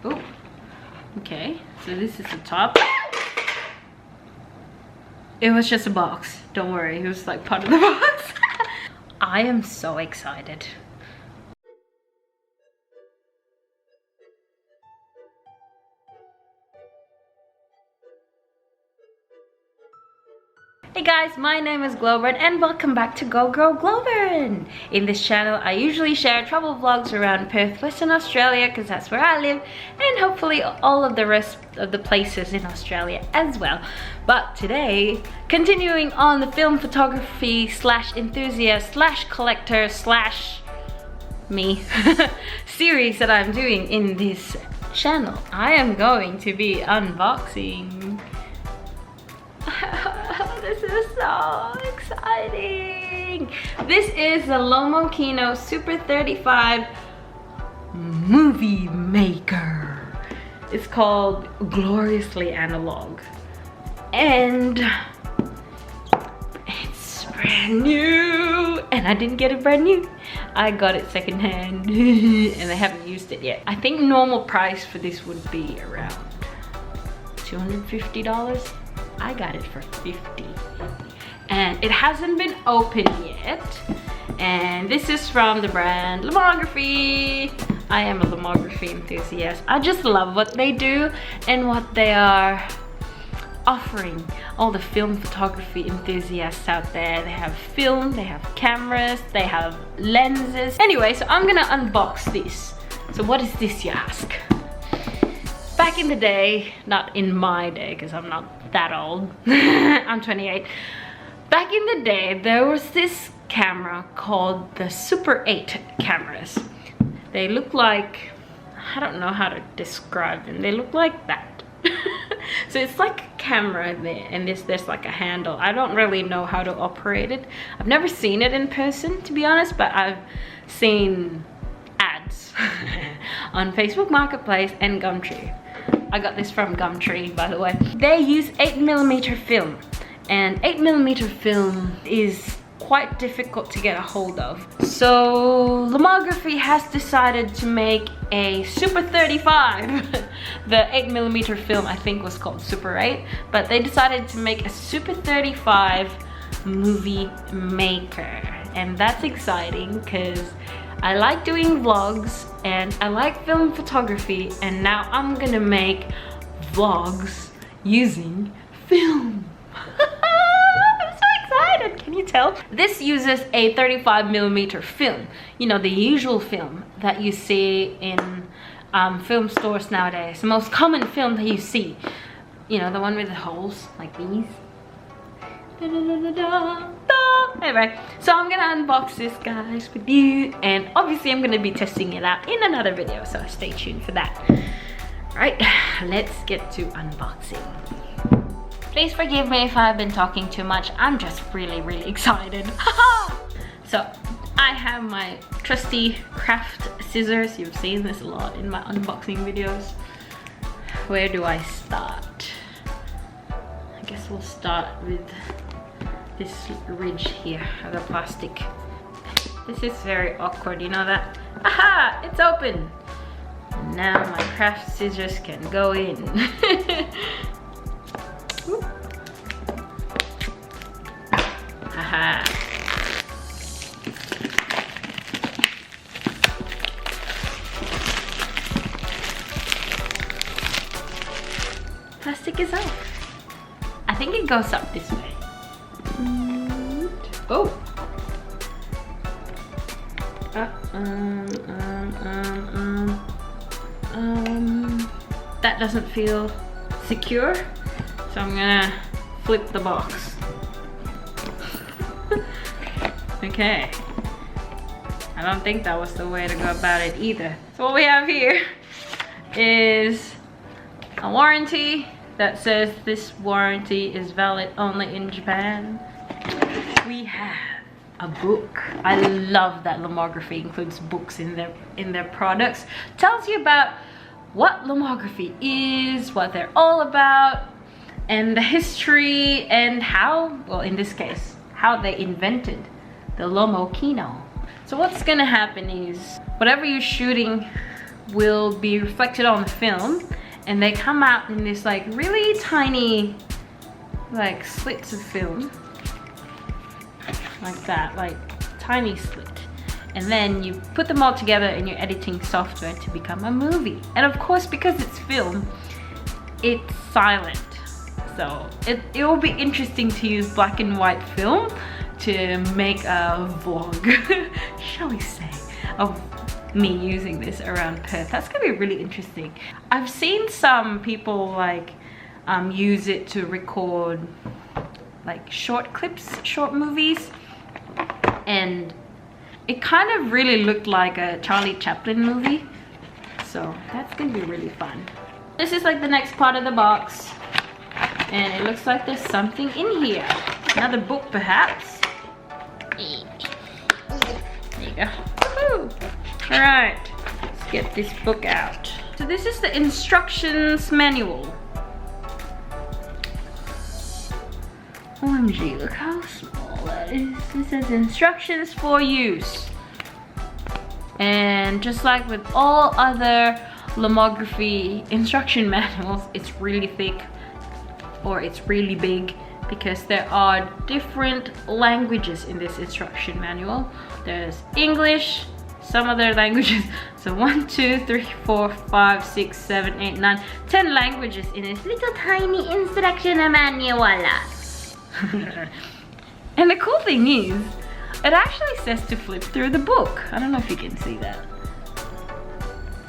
Oh, okay, so this is the top. It was just a box, don't worry, it was like part of the box. I am so excited. Hey guys, my name is Glowbern and welcome back to GoGrowGlowbern. In this channel, I usually share travel vlogs around Perth, Western Australia, because that's where I live, and hopefully all of the rest of the places in Australia as well. But today, continuing on the film photography slash enthusiast slash collector slash me series that I'm doing in this channel, I am going to be unboxing. This is so exciting. This is the LomoKino Super35 movie maker. It's called Gloriously Analog and it's brand new, and I didn't get it brand new, I got it secondhand and I haven't used it yet. I think normal price for this would be around $250. I got it for $50 and it hasn't been opened yet, and this is from the brand Lomography. I am a lomography enthusiast. I just love what they do and what they are offering all the film photography enthusiasts out there. They have film, they have cameras, they have lenses. Anyway, so I'm gonna unbox this. So what is this, you ask? Back in the day, not in my day because I'm not that old, I'm 28. Back in the day, there was this camera called the Super 8 cameras. They look like, I don't know how to describe them, they look like that. So it's like a camera there, and there's like a handle. I don't really know how to operate it. I've never seen it in person, to be honest, but I've seen ads on Facebook Marketplace and Gumtree. I got this from Gumtree, by the way. They use 8mm film, and 8mm film is quite difficult to get a hold of. So Lomography has decided to make a Super 35. The 8mm film I think was called Super 8, but they decided to make a Super 35 movie maker, and that's exciting because I like doing vlogs and I like film photography, and now I'm gonna make vlogs using film. I'm so excited, can you tell? This uses a 35mm film, you know, the usual film that you see in film stores nowadays. The most common film that you see, you know, the one with the holes like these. Da, da, da, da, da, da. Anyway, so I'm gonna unbox this, guys, with you, and obviously I'm gonna be testing it out in another video, so stay tuned for that. Right, let's get to unboxing. Please forgive me if I've been talking too much. I'm just really excited. So I have my trusty craft scissors. You've seen this a lot in my unboxing videos. Where do I start? I guess we'll start with this ridge here of the plastic. This is very awkward, you know that? Aha! It's open! Now my craft scissors can go in. Haha! Plastic is off. I think it goes up this way. Oh! That doesn't feel secure, so I'm gonna flip the box. Okay. I don't think that was the way to go about it either. So what we have here is a warranty that says this warranty is valid only in Japan. We have a book. I love that Lomography includes books in their products. Tells you about what Lomography is, what they're all about, and the history, and how, well in this case, how they invented the LomoKino. So what's gonna happen is, whatever you're shooting will be reflected on the film, and they come out in this like really tiny like slits of film like that, like tiny slit, and then you put them all together in your editing software to become a movie. And of course, because it's film, it's silent, so it will be interesting to use black and white film to make a vlog shall we say, of me using this around Perth. That's gonna be really interesting. I've seen some people like use it to record like short clips, short movies, and it kind of really looked like a Charlie Chaplin movie, so that's gonna be really fun. This is like the next part of the box, and it looks like there's something in here. Another book perhaps. There you go. All right, let's get this book out. So this is the instructions manual. OMG, look how small that is. It says instructions for use. And just like with all other lomography instruction manuals, it's really thick, or it's really big, because there are different languages in this instruction manual. There's English, some other languages. So 1, 2, 3, 4, 5, 6, 7, 8, 9, 10 languages in this little tiny instruction manual. And the cool thing is, it actually says to flip through the book. I don't know if you can see that.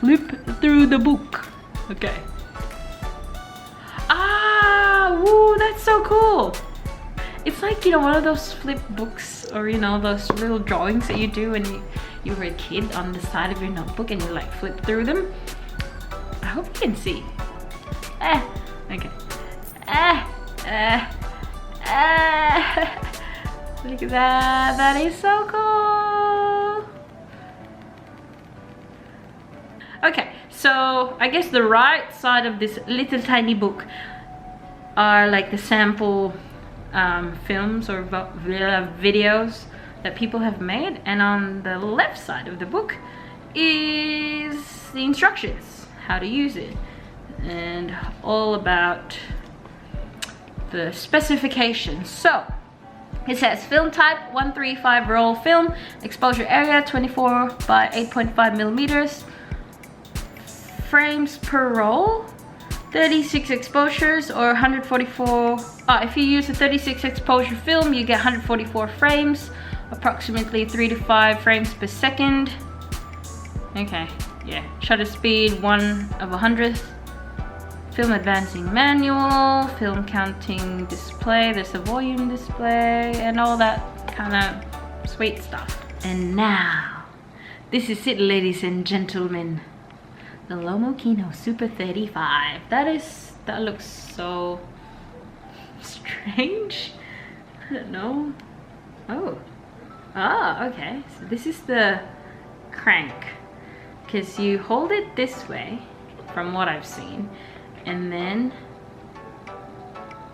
Flip through the book. Okay. Ah, woo, that's so cool. It's like, you know, one of those flip books, or you know, those little drawings that you do when you were a kid on the side of your notebook and you like flip through them. I hope you can see. Okay. Look at that, that is so cool. Okay, so I guess the right side of this little tiny book are like the sample films or videos that people have made, and on the left side of the book is the instructions, how to use it, and all about the specifications. So it says film type 135 roll film, exposure area 24 by 8.5 millimeters, frames per roll 36 exposures or 144. If you use a 36 exposure film, you get 144 frames, approximately 3 to 5 frames per second. Okay, yeah. Shutter speed 1/100th. Film advancing manual, film counting display, there's a volume display, and all that kind of sweet stuff. And now, this is it, ladies and gentlemen. The LomoKino Super35. That looks so strange. I don't know. Okay. So this is the crank, because you hold it this way, from what I've seen, and then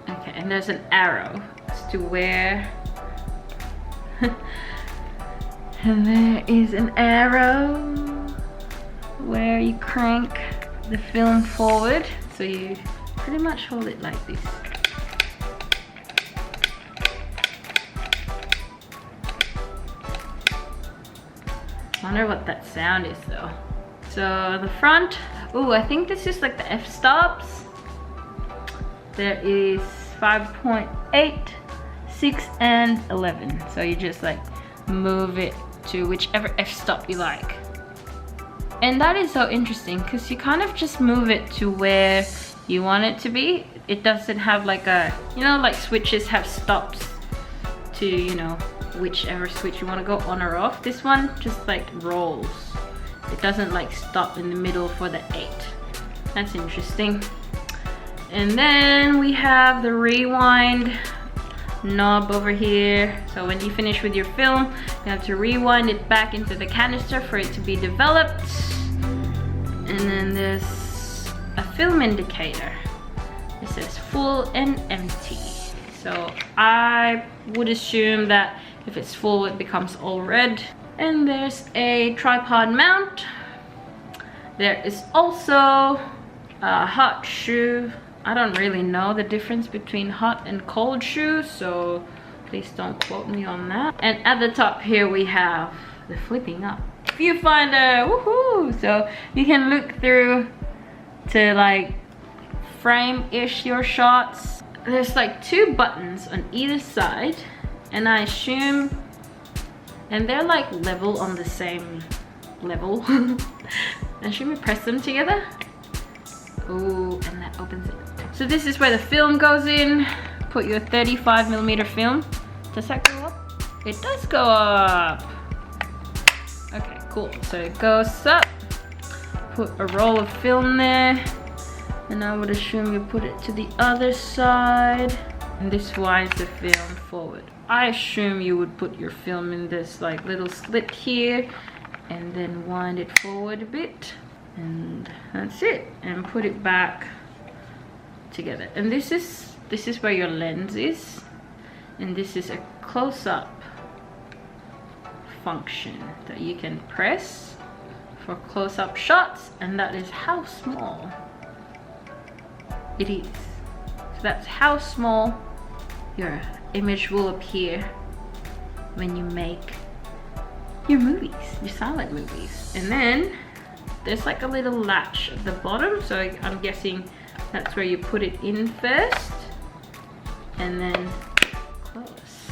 and there's an arrow as to where. And there is an arrow where you crank the film forward, so you pretty much hold it like this. Wonder what that sound is though. So the front, I think this is like the f-stops. There is 5.8, 6, and 11. So you just like move it to whichever f-stop you like. And that is so interesting because you kind of just move it to where you want it to be. It doesn't have like a, you know, like switches have stops to, you know, whichever switch you want to go on or off. This one just like rolls. It doesn't like stop in the middle for the 8. That's interesting. And then we have the rewind knob over here. So when you finish with your film, you have to rewind it back into the canister for it to be developed. And then there's a film indicator. It says full and empty. So I would assume that if it's full, it becomes all red. And there's a tripod mount. There is also a hot shoe. I don't really know the difference between hot and cold shoes, so please don't quote me on that. And at the top here we have the flipping up viewfinder. Woohoo! So you can look through to like frame-ish your shots. There's like 2 buttons on either side, and I assume, and they're like level on the same level. I assume we press them together. Oh, and that opens it. So this is where the film goes in. Put your 35mm film. Does that go up? It does go up. Okay, cool. So it goes up. Put a roll of film there. And I would assume you put it to the other side. And this winds the film forward. I assume you would put your film in this like little slit here and then wind it forward a bit. And that's it. And put it back together. And this is where your lens is. And this is a close-up function that you can press for close-up shots, and that is how small it is. So that's how small your image will appear when you make your movies, your silent movies. And then there's like a little latch at the bottom, so I'm guessing that's where you put it in first and then close,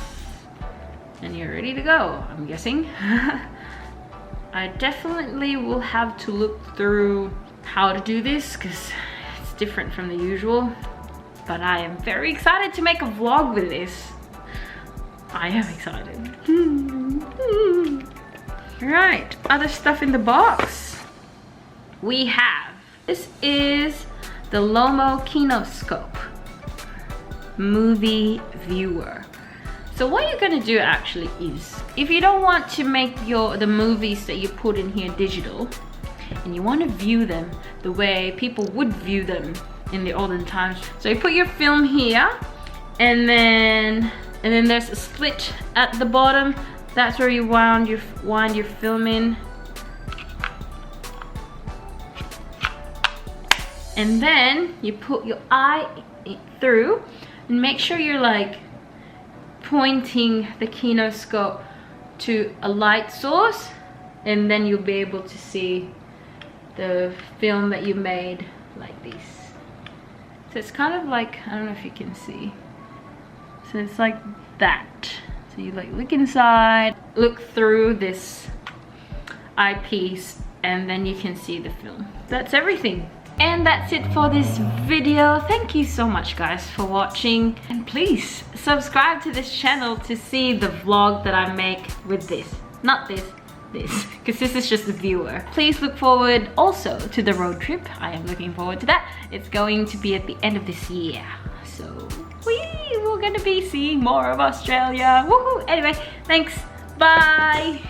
and you're ready to go, I'm guessing. I definitely will have to look through how to do this because it's different from the usual, but I am very excited to make a vlog with this. I am excited. Right, other stuff in the box. We have, this is the LomoKino Scope movie viewer. So what you're gonna do actually is, if you don't want to make the movies that you put in here digital, and you want to view them the way people would view them in the olden times, so you put your film here, and then there's a slit at the bottom. That's where you wind your film in. And then you put your eye through and make sure you're like pointing the kinoscope to a light source, and then you'll be able to see the film that you made like this. So it's kind of like, I don't know if you can see. So it's like that. So you like look inside, look through this eyepiece, and then you can see the film. That's everything. And that's it for this video. Thank you so much guys for watching, and please subscribe to this channel to see the vlog that I make with this. Not this, because this is just a viewer. Please look forward also to the road trip. I am looking forward to that. It's going to be at the end of this year, so we're gonna be seeing more of Australia. Woohoo! Anyway, thanks, bye.